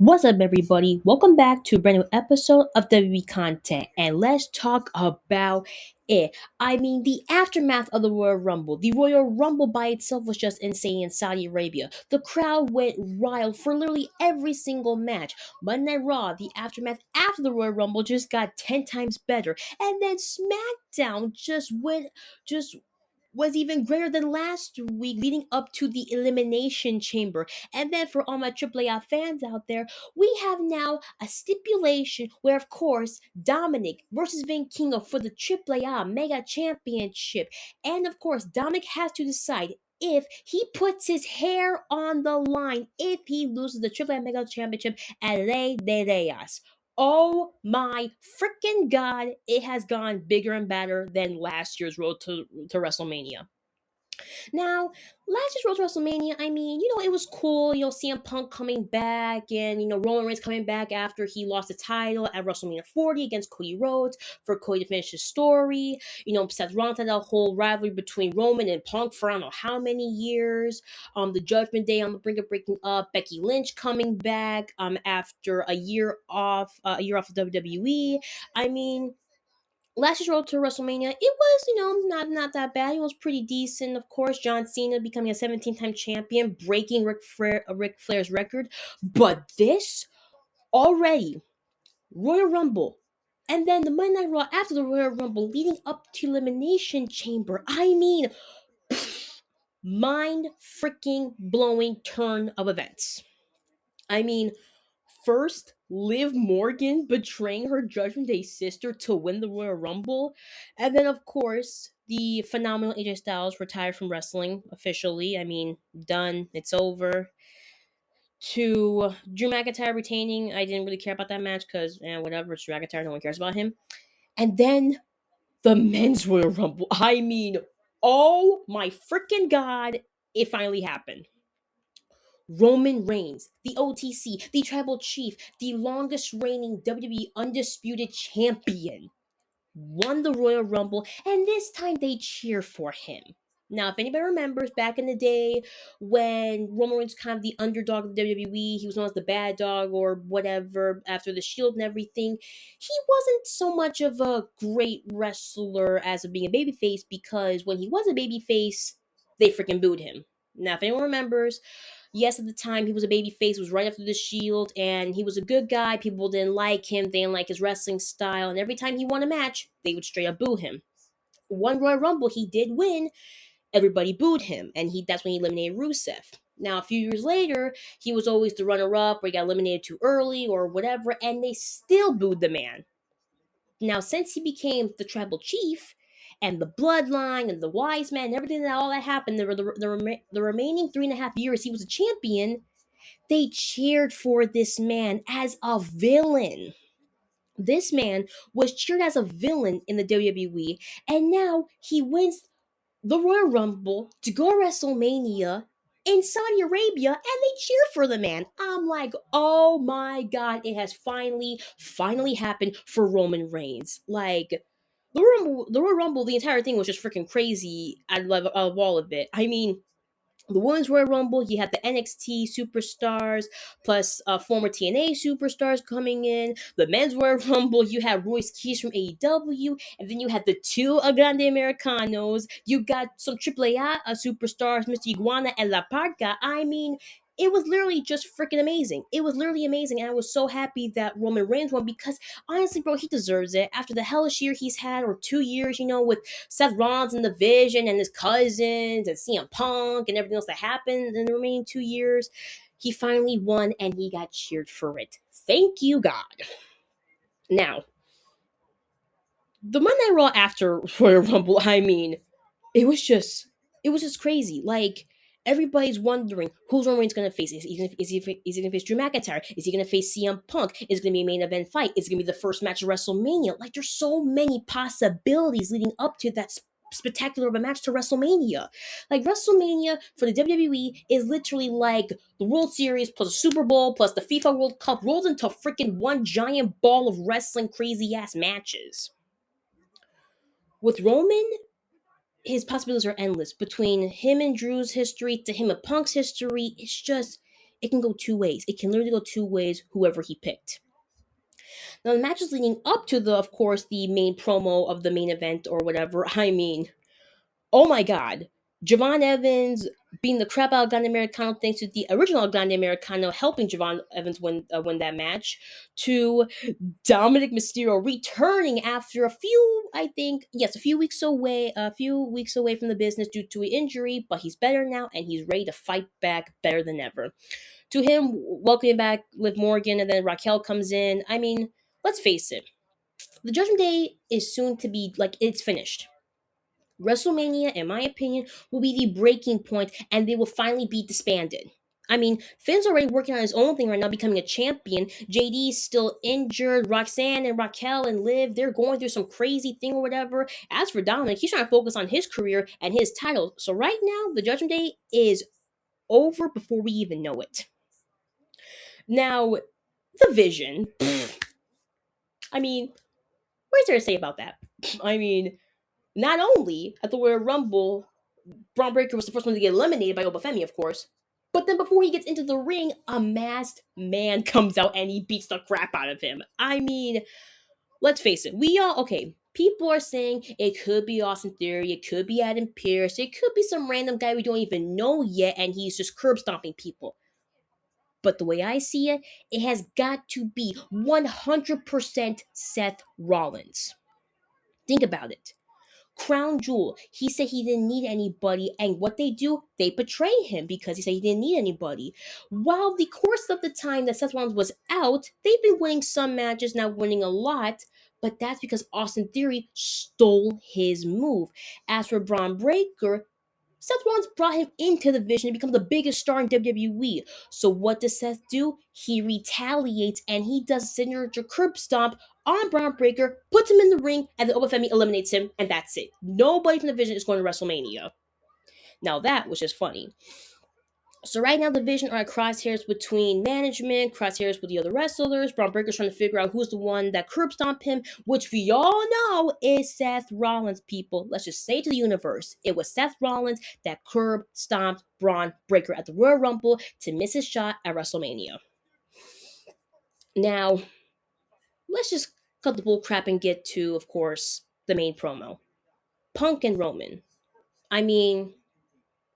What's up, everybody? Welcome back to a brand new episode of WWE Content, and let's talk about it. I mean, the aftermath of the Royal Rumble. The Royal Rumble by itself was just insane in Saudi Arabia. The crowd went wild for literally every single match. Monday Night Raw, the aftermath after the Royal Rumble, just got 10 times better, and then SmackDown just was even greater than last week, leading up to the Elimination Chamber. And then for all my AAA fans out there, we have now a stipulation where, of course, Dominic versus Kingo for the AAA Mega Championship. And of course, Dominic has to decide if he puts his hair on the line if he loses the AAA Mega Championship at Ley de Reyes. Oh my freaking god, it has gone bigger and better than last year's Road to WrestleMania. Now, last year's Road to WrestleMania, I mean, it was cool, CM Punk coming back and, Roman Reigns coming back after he lost the title at WrestleMania 40 against Cody Rhodes for Cody to finish his story. Seth Rollins had that whole rivalry between Roman and Punk for I don't know how many years. The Judgment Day on the brink of breaking up. Becky Lynch coming back after a year off of WWE. I mean, last year's road to WrestleMania, it was, not that bad. It was pretty decent. Of course, John Cena becoming a 17-time champion, breaking Ric Flair's record. But this already, Royal Rumble, and then the Monday Night Raw after the Royal Rumble, leading up to Elimination Chamber. I mean, mind freaking blowing turn of events. I mean, first, Liv Morgan betraying her Judgment Day sister to win the Royal Rumble. And then, of course, the phenomenal AJ Styles retired from wrestling officially. I mean, done. It's over. To Drew McIntyre retaining. I didn't really care about that match because, whatever, it's Drew McIntyre. No one cares about him. And then the men's Royal Rumble. I mean, oh my freaking god, it finally happened. Roman Reigns, the OTC, the tribal chief, the longest reigning WWE undisputed champion, won the Royal Rumble, and this time they cheer for him. Now, if anybody remembers back in the day when Roman Reigns was kind of the underdog of the WWE, he was known as the bad dog or whatever after the Shield and everything. He wasn't so much of a great wrestler as of being a babyface because when he was a babyface, they freaking booed him. Now, if anyone remembers, yes, at the time he was a baby face, was right after the Shield, and he was a good guy. People didn't like him, they didn't like his wrestling style, and every time he won a match, they would straight up boo him. One Royal Rumble he did win, everybody booed him, and that's when he eliminated Rusev. Now, a few years later, he was always the runner-up, or he got eliminated too early, or whatever, and they still booed the man. Now, since he became the tribal chief, and the bloodline, and the wise man, and everything that all that happened, the remaining 3.5 years he was a champion, they cheered for this man as a villain. This man was cheered as a villain in the WWE, and now he wins the Royal Rumble to go to WrestleMania in Saudi Arabia, and they cheer for the man. I'm like, oh my god, it has finally happened for Roman Reigns. Like, the Royal Rumble, the entire thing was just freaking crazy. I love all of it. I mean, the Women's Royal Rumble, you had the NXT superstars plus former TNA superstars coming in. The Men's Royal Rumble, you had Royce Keys from AEW, and then you had the two Grande Americanos. You got some AAA superstars, Mr. Iguana and La Parca. I mean, it was literally just freaking amazing. It was literally amazing, and I was so happy that Roman Reigns won because honestly, bro, he deserves it. After the hellish year he's had, or 2 years, with Seth Rollins and the Vision and his cousins and CM Punk and everything else that happened in the remaining 2 years, he finally won and he got cheered for it. Thank you, God. Now, the Monday Night Raw after Royal Rumble, I mean, it was just crazy. Like, everybody's wondering who's Roman Reigns gonna face. Is he gonna face Drew McIntyre? Is he gonna face CM Punk? Is it gonna be a main event fight? Is it gonna be the first match of WrestleMania? Like, there's so many possibilities leading up to that spectacular of a match to WrestleMania. Like, WrestleMania for the WWE is literally like the World Series plus a Super Bowl plus the FIFA World Cup rolled into freaking one giant ball of wrestling crazy ass matches. With Roman, his possibilities are endless. Between him and Drew's history to him and Punk's history, it can go two ways. It can literally go two ways, whoever he picked. Now, the matches leading up to of course, the main promo of the main event or whatever, I mean, oh my god. Javon Evans being the crap out of Grande Americano thanks to the original Grande Americano helping Javon Evans win that match, to Dominic Mysterio returning after a few weeks away, from the business due to an injury, but he's better now and he's ready to fight back better than ever. To him, welcoming back Liv Morgan and then Raquel comes in. I mean, let's face it, the Judgment Day is soon to be like it's finished. WrestleMania, in my opinion, will be the breaking point and they will finally be disbanded. I mean, Finn's already working on his own thing right now, becoming a champion. JD's still injured. Roxanne and Raquel and Liv, they're going through some crazy thing or whatever. As for Dominic, he's trying to focus on his career and his title. So right now, the Judgment Day is over before we even know it. Now, the Vision. I mean, what is there to say about that? I mean, not only at the Royal Rumble, Braun Breaker was the first one to get eliminated by Obafemi, of course. But then before he gets into the ring, a masked man comes out and he beats the crap out of him. I mean, let's face it. People are saying it could be Austin Theory, it could be Adam Pearce, it could be some random guy we don't even know yet, and he's just curb stomping people. But the way I see it, it has got to be 100% Seth Rollins. Think about it. Crown Jewel, he said he didn't need anybody, and what they do, they betray him because he said he didn't need anybody. While the course of the time that Seth Rollins was out, they've been winning some matches, not winning a lot, but that's because Austin Theory stole his move. As for Braun Breaker, Seth Rollins brought him into the Vision to become the biggest star in WWE. So what does Seth do? He retaliates and he does a signature curb stomp on Braun Breaker, puts him in the ring, and then Obafemi eliminates him, and that's it. Nobody from the Vision is going to WrestleMania. Now that was just funny. So right now the Vision are at crosshairs between management, crosshairs with the other wrestlers. Braun Breaker's trying to figure out who's the one that curb stomped him, which we all know is Seth Rollins, people. Let's just say to the universe, it was Seth Rollins that curb stomped Braun Breaker at the Royal Rumble to miss his shot at WrestleMania. Now, let's just cut the bull crap and get to, of course, the main promo. Punk and Roman. I mean,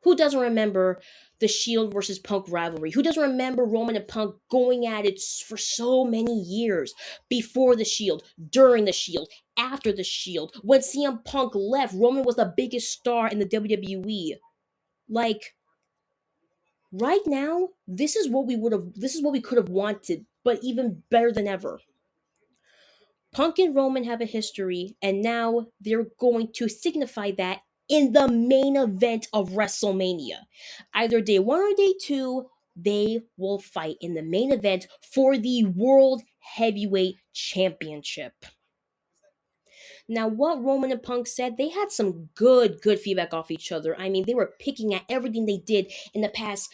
who doesn't remember the Shield versus Punk rivalry? Who doesn't remember Roman and Punk going at it for so many years? Before the Shield, during the Shield, after the Shield. When CM Punk left, Roman was the biggest star in the WWE. Like, right now, this is what we could have wanted, but even better than ever. Punk and Roman have a history, and now they're going to signify that in the main event of WrestleMania. Either day one or day two, they will fight in the main event for the World Heavyweight Championship. Now, what Roman and Punk said, they had some good feedback off each other. I mean, they were picking at everything they did in the past,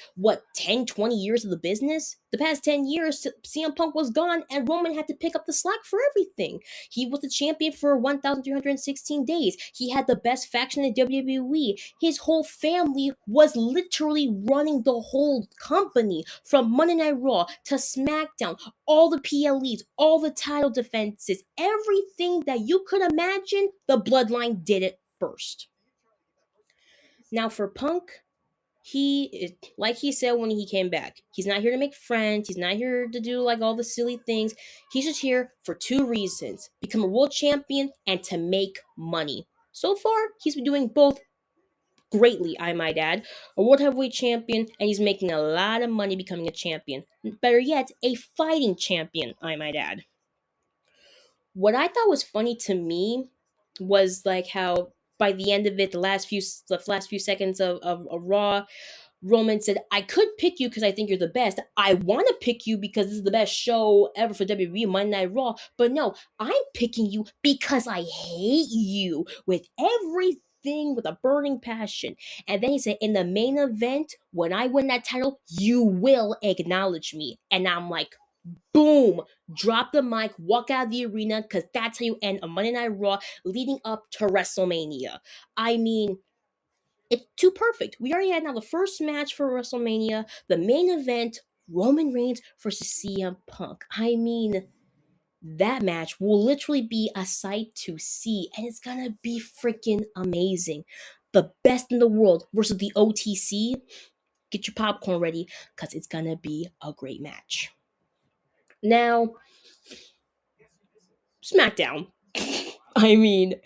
10, 20 years of the business? The past 10 years, CM Punk was gone, and Roman had to pick up the slack for everything. He was the champion for 1,316 days. He had the best faction in WWE. His whole family was literally running the whole company, from Monday Night Raw to SmackDown, all the PLEs, all the title defenses, everything that you could imagine, the Bloodline did it first. Now for Punk, like he said when he came back, he's not here to make friends, he's not here to do like all the silly things. He's just here for two reasons: become a world champion and to make money. So far, he's been doing both greatly, I might add. A world heavyweight champion, and he's making a lot of money becoming a champion. Better yet, a fighting champion, I might add. What I thought was funny to me was like how by the end of it, the last few seconds of Raw, Roman said, "I could pick you because I think you're the best. I want to pick you because this is the best show ever for WWE, Monday Night Raw. But no, I'm picking you because I hate you with everything, with a burning passion." And then he said, "In the main event, when I win that title, you will acknowledge me." And I'm like, boom, drop the mic, walk out of the arena, because that's how you end a Monday Night Raw leading up to WrestleMania. I mean, it's too perfect. We already had now the first match for WrestleMania, the main event, Roman Reigns versus CM Punk. I mean, that match will literally be a sight to see, and it's gonna be freaking amazing. The best in the world versus the OTC. Get your popcorn ready because it's gonna be a great match. Now, SmackDown. I mean,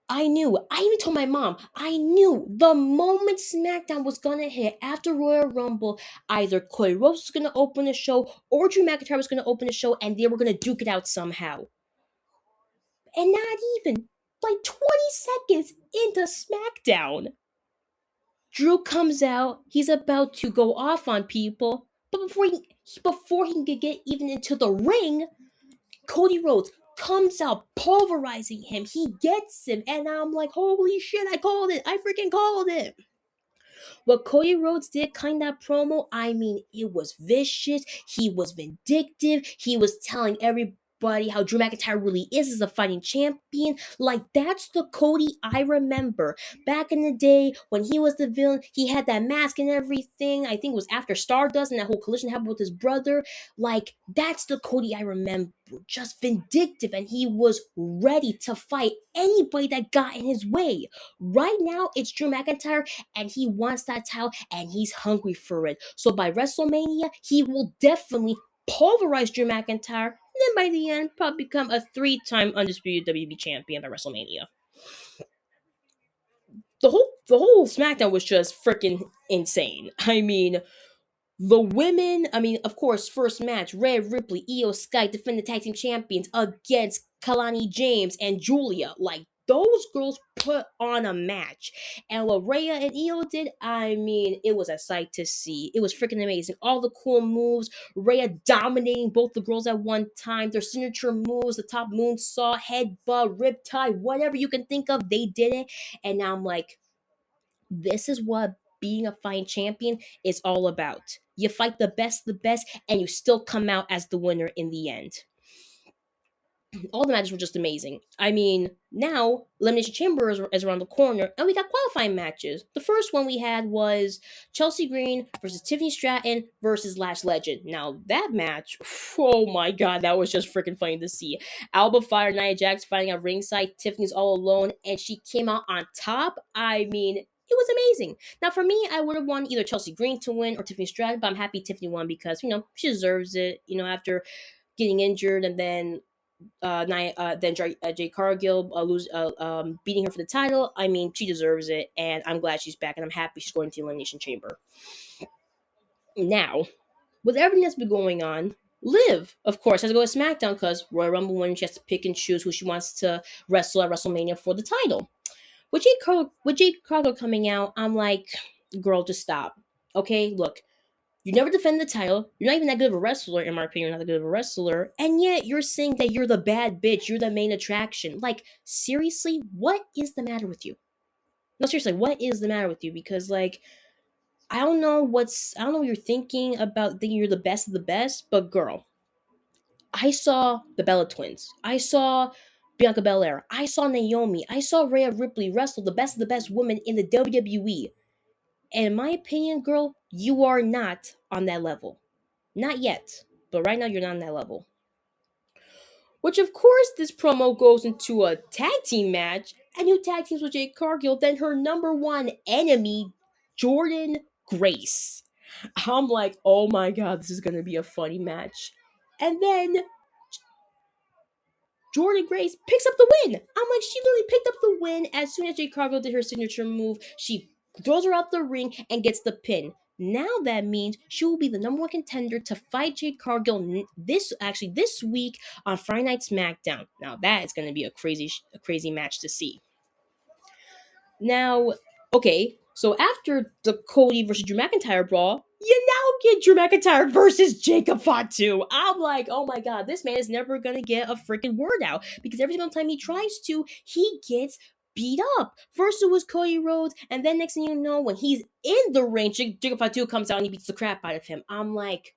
I knew. I even told my mom. I knew the moment SmackDown was gonna hit after Royal Rumble, either Cody Rhodes was gonna open the show or Drew McIntyre was gonna open the show, and they were gonna duke it out somehow. And not even like 20 seconds into SmackDown, Drew comes out. He's about to go off on people, but before he can get even into the ring, Cody Rhodes comes out pulverizing him. He gets him, and I'm like, holy shit! I called it. I freaking called it. What Cody Rhodes did kind of promo, I mean, it was vicious. He was vindictive. He was telling everybody how Drew McIntyre really is as a fighting champion. Like, that's the Cody I remember. Back in the day when he was the villain, he had that mask and everything. I think it was after Stardust and that whole collision happened with his brother. Like, that's the Cody I remember. Just vindictive, and he was ready to fight anybody that got in his way. Right now, it's Drew McIntyre, and he wants that title and he's hungry for it. So by WrestleMania, he will definitely pulverize Drew McIntyre. And then by the end, probably become a three-time undisputed WWE champion by WrestleMania. The whole SmackDown was just freaking insane. I mean, the women, I mean, of course, first match, Rhea Ripley, Io Sky defend the tag team champions against Kalani James and Julia. Like, those girls put on a match. And what Rhea and Io did, I mean, it was a sight to see. It was freaking amazing. All the cool moves, Rhea dominating both the girls at one time, their signature moves, the top moonsault, headbutt, riptide, whatever you can think of, they did it. And now I'm like, this is what being a fighting champion is all about. You fight the best, and you still come out as the winner in the end. All the matches were just amazing. I mean, now Elimination Chamber is around the corner, and we got qualifying matches. The first one we had was Chelsea Green versus Tiffany Stratton versus Lash Legend. Now that match, oh my god, that was just freaking funny to see. Alba Fire, Nia Jax fighting at ringside. Tiffany's all alone, and she came out on top. I mean, it was amazing. Now, for me, I would have wanted either Chelsea Green to win or Tiffany Stratton, but I'm happy Tiffany won because, she deserves it. After getting injured and then Jay Cargill beating her for the title. I mean, she deserves it, and I'm glad she's back, and I'm happy she's going to the Elimination Chamber. Now, with everything that's been going on, Liv, of course, has to go to SmackDown because Royal Rumble winning, she has to pick and choose who she wants to wrestle at WrestleMania for the title. With Jade Cargill coming out, I'm like, girl, just stop. Okay, look, you never defend the title. You're not even that good of a wrestler, in my opinion. You're not that good of a wrestler. And yet you're saying that you're the bad bitch. You're the main attraction. Like, seriously, what is the matter with you? No, seriously, what is the matter with you? Because, like, I don't know what you're thinking about thinking you're the best of the best, but girl, I saw the Bella Twins. I saw Bianca Belair. I saw Naomi. I saw Rhea Ripley wrestle the best of the best women in the WWE. And in my opinion, girl, you are not on that level. Not yet, but right now you're not on that level. Which, of course, this promo goes into a tag team match, and who tag teams with Jade Cargill than her number one enemy, Jordan Grace. I'm like, oh my god, this is gonna be a funny match. And then Jordan Grace picks up the win. I'm like, she literally picked up the win as soon as Jade Cargill did her signature move. She throws her out the ring and gets the pin. Now that means she will be the number one contender to fight Jade Cargill this week on Friday Night SmackDown. Now that is going to be a crazy match to see. Now, okay, so after the Cody versus Drew McIntyre brawl, you now get Drew McIntyre versus Jacob Fatu. I'm like, oh my god, this man is never gonna get a freaking word out because every single time he tries to, he gets beat up. First it was Cody Rhodes, and then next thing you know, when he's in the ring, Jacob Fatu comes out and he beats the crap out of him. I'm like,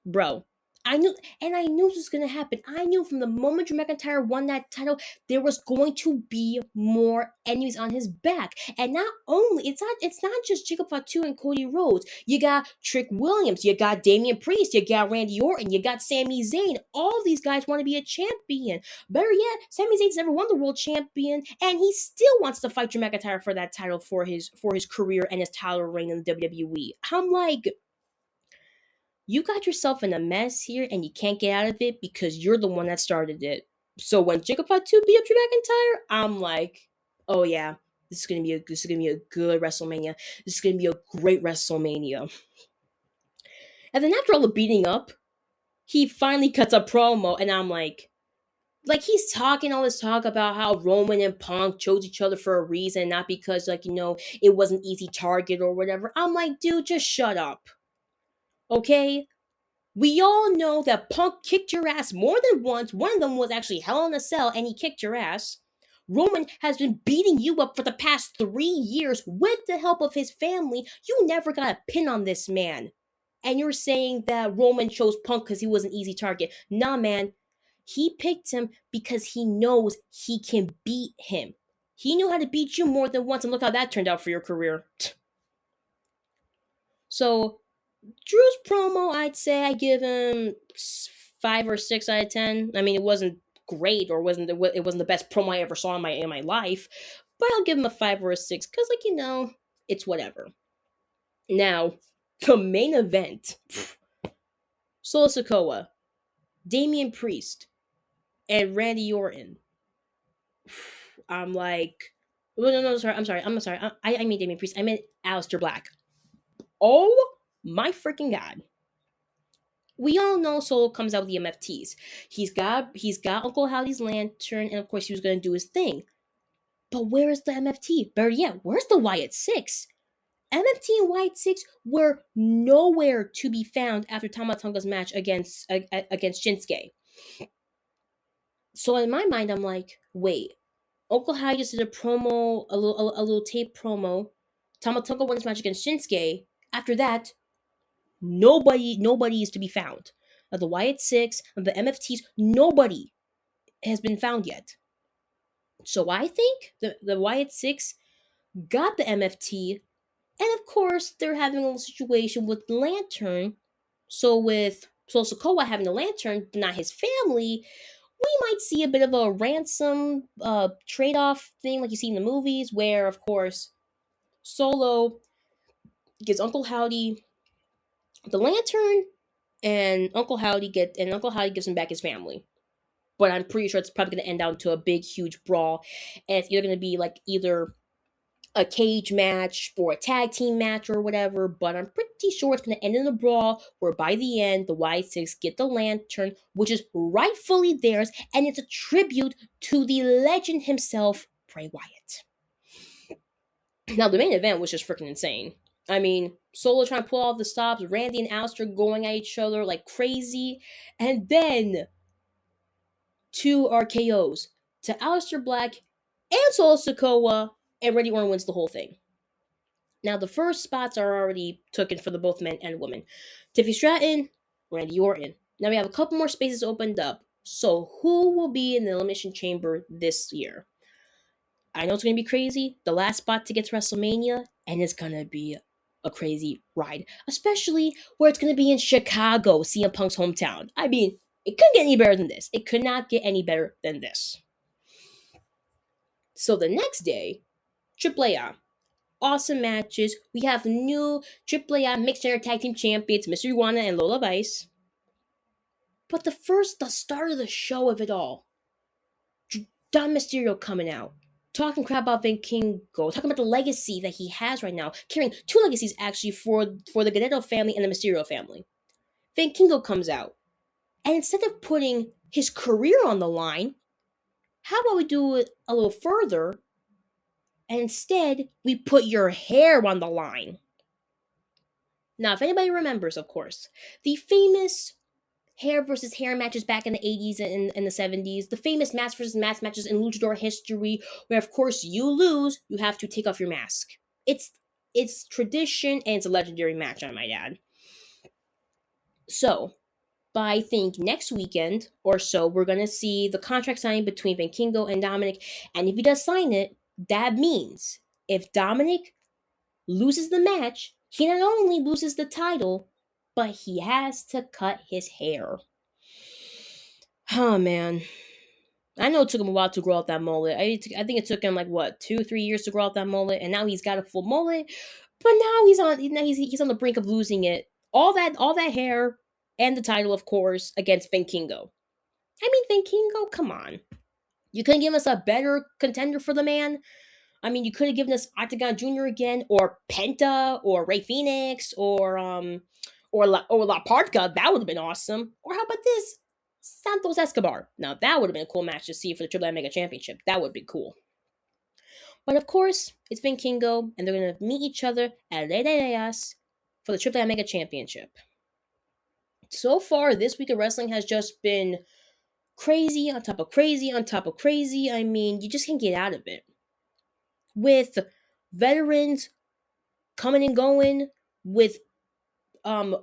bro, I knew, and I knew this was gonna happen. I knew from the moment Drew McIntyre won that title, there was going to be more enemies on his back. And not only it's not just Jacob Fatu and Cody Rhodes. You got Trick Williams, you got Damian Priest, you got Randy Orton, you got Sami Zayn. All these guys want to be a champion. Better yet, Sami Zayn's never won the world champion, and he still wants to fight Drew McIntyre for that title for his career and his title reign in the WWE. I'm like, you got yourself in a mess here and you can't get out of it because you're the one that started it. So when Jacob Fatu beat up Drew McIntyre, I'm like, oh yeah, this is gonna be a good WrestleMania. This is gonna be a great WrestleMania. And then after all the beating up, he finally cuts a promo, and I'm like he's talking all this talk about how Roman and Punk chose each other for a reason, not because it was an easy target or whatever. I'm like, dude, just shut up, okay? We all know that Punk kicked your ass more than once. One of them was actually Hell in a Cell, and he kicked your ass. Roman has been beating you up for the past 3 years with the help of his family. You never got a pin on this man. And you're saying that Roman chose Punk because he was an easy target. Nah, man. He picked him because he knows he can beat him. He knew how to beat you more than once, and look how that turned out for your career. So Drew's promo, I'd say I give him 5 or 6 out of 10. I mean, it wasn't great, or it wasn't the best promo I ever saw in my life, but I'll give him a 5 or 6 because, it's whatever. Now, the main event: Solo Sikoa, Damian Priest, and Randy Orton. I'm like, no, sorry, I'm sorry. I mean Damian Priest. I meant Aleister Black. Oh my freaking god! We all know Solo comes out with the MFTs. He's got Uncle Howdy's lantern, and of course he was gonna do his thing. But where is the MFT? Better yet, where's the Wyatt Six? MFT and Wyatt Six were nowhere to be found after Tama Tonga's match against Shinsuke. So in my mind, I'm like, wait, Uncle Howdy just did a little tape promo. Tama Tonga won his match against Shinsuke. After that, nobody is to be found. Of the Wyatt Six, of the MFTs, nobody has been found yet. So I think the Wyatt Six got the MFT, and of course they're having a little situation with the Lantern. So with Sokoa having the Lantern, but not his family, we might see a bit of a ransom trade-off thing like you see in the movies, where of course Solo gives Uncle Howdy the Lantern, and Uncle Howdy gives him back his family. But I'm pretty sure it's probably going to end down to a big, huge brawl, and it's either going to be like either a cage match or a tag team match or whatever. But I'm pretty sure it's going to end in a brawl where by the end the Y6 get the lantern, which is rightfully theirs, and it's a tribute to the legend himself, Bray Wyatt. Now the main event was just freaking insane. I mean, Solo trying to pull off the stops, Randy and Aleister going at each other like crazy, and then two RKOs to Aleister Black and Solo Sikoa, and Randy Orton wins the whole thing. Now the first spots are already taken for the both men and women. Tiffy Stratton, Randy Orton. Now we have a couple more spaces opened up. So who will be in the Elimination Chamber this year? I know it's going to be crazy. The last spot to get to WrestleMania, and it's going to be a crazy ride, especially where it's going to be in Chicago, CM Punk's hometown. I mean, it couldn't get any better than this. It could not get any better than this. So the next day, AAA. Awesome matches. We have new AAA Mixed Gender Tag Team Champions, Mr. Iguana and Lola Vice. But the start of the show of it all, Dom Mysterio coming out, talking crap about Van Kingo, talking about the legacy that he has right now, carrying two legacies actually for the Guerrero family and the Mysterio family. Van Kingo comes out, and instead of putting his career on the line, how about we do it a little further, and instead we put your hair on the line? Now, if anybody remembers, of course, the famous hair versus hair matches back in the 80s and the 70s, the famous mask versus mask matches in luchador history, where of course you lose, you have to take off your mask. It's tradition, and it's a legendary match, I might add. So, by I think next weekend or so, we're gonna see the contract signing between Vankingo and Dominic. And if he does sign it, that means if Dominic loses the match, he not only loses the title, but he has to cut his hair. Oh man. I know it took him a while to grow out that mullet. I think it took him like what 2 3 years to grow out that mullet, and now he's got a full mullet. But now he's on the brink of losing it. All that hair and the title, of course, against Vankingo. I mean, Vankingo, come on. You couldn't give us a better contender for the man. I mean, you could have given us Octagon Jr. again, or Penta, or Ray Phoenix, or La Parka. That would have been awesome. Or how about this? Santos Escobar. Now that would have been a cool match to see for the Triple M Mega Championship. That would be cool. But of course, it's been Kingo, and they're gonna meet each other at Reyes for the Triple M Mega Championship. So far, this week of wrestling has just been crazy on top of crazy on top of crazy. I mean, you just can't get out of it. With veterans coming and going, with um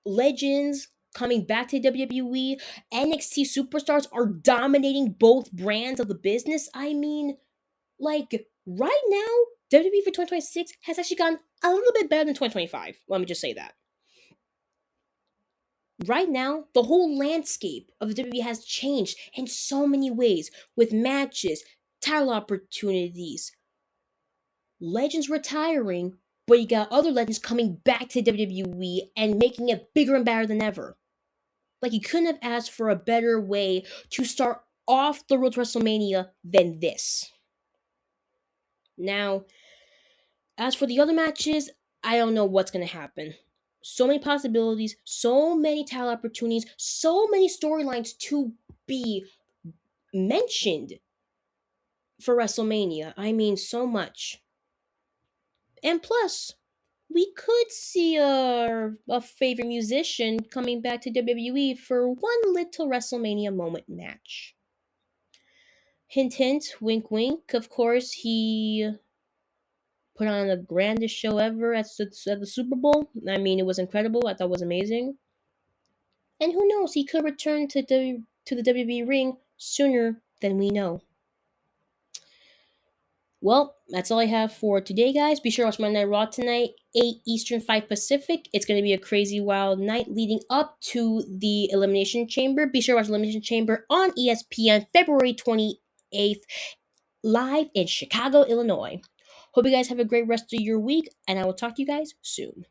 legends coming back to WWE, NXT superstars are dominating both brands of the business. I mean, like right now, WWE for 2026 has actually gone a little bit better than 2025. Let me just say that. Right now, the whole landscape of the WWE has changed in so many ways with matches, title opportunities, legends retiring, but you got other legends coming back to WWE and making it bigger and better than ever. Like, you couldn't have asked for a better way to start off the road to WrestleMania than this. Now, as for the other matches, I don't know what's going to happen. So many possibilities, so many title opportunities, so many storylines to be mentioned for WrestleMania. I mean, so much. And plus, we could see a favorite musician coming back to WWE for one little WrestleMania moment match. Hint, hint, wink, wink. Of course, he put on the grandest show ever at the Super Bowl. I mean, it was incredible. I thought it was amazing. And who knows, he could return to the WWE ring sooner than we know. Well, that's all I have for today, guys. Be sure to watch Monday Night Raw tonight, 8 Eastern, 5 Pacific. It's going to be a crazy, wild night leading up to the Elimination Chamber. Be sure to watch Elimination Chamber on ESPN February 28th, live in Chicago, Illinois. Hope you guys have a great rest of your week, and I will talk to you guys soon.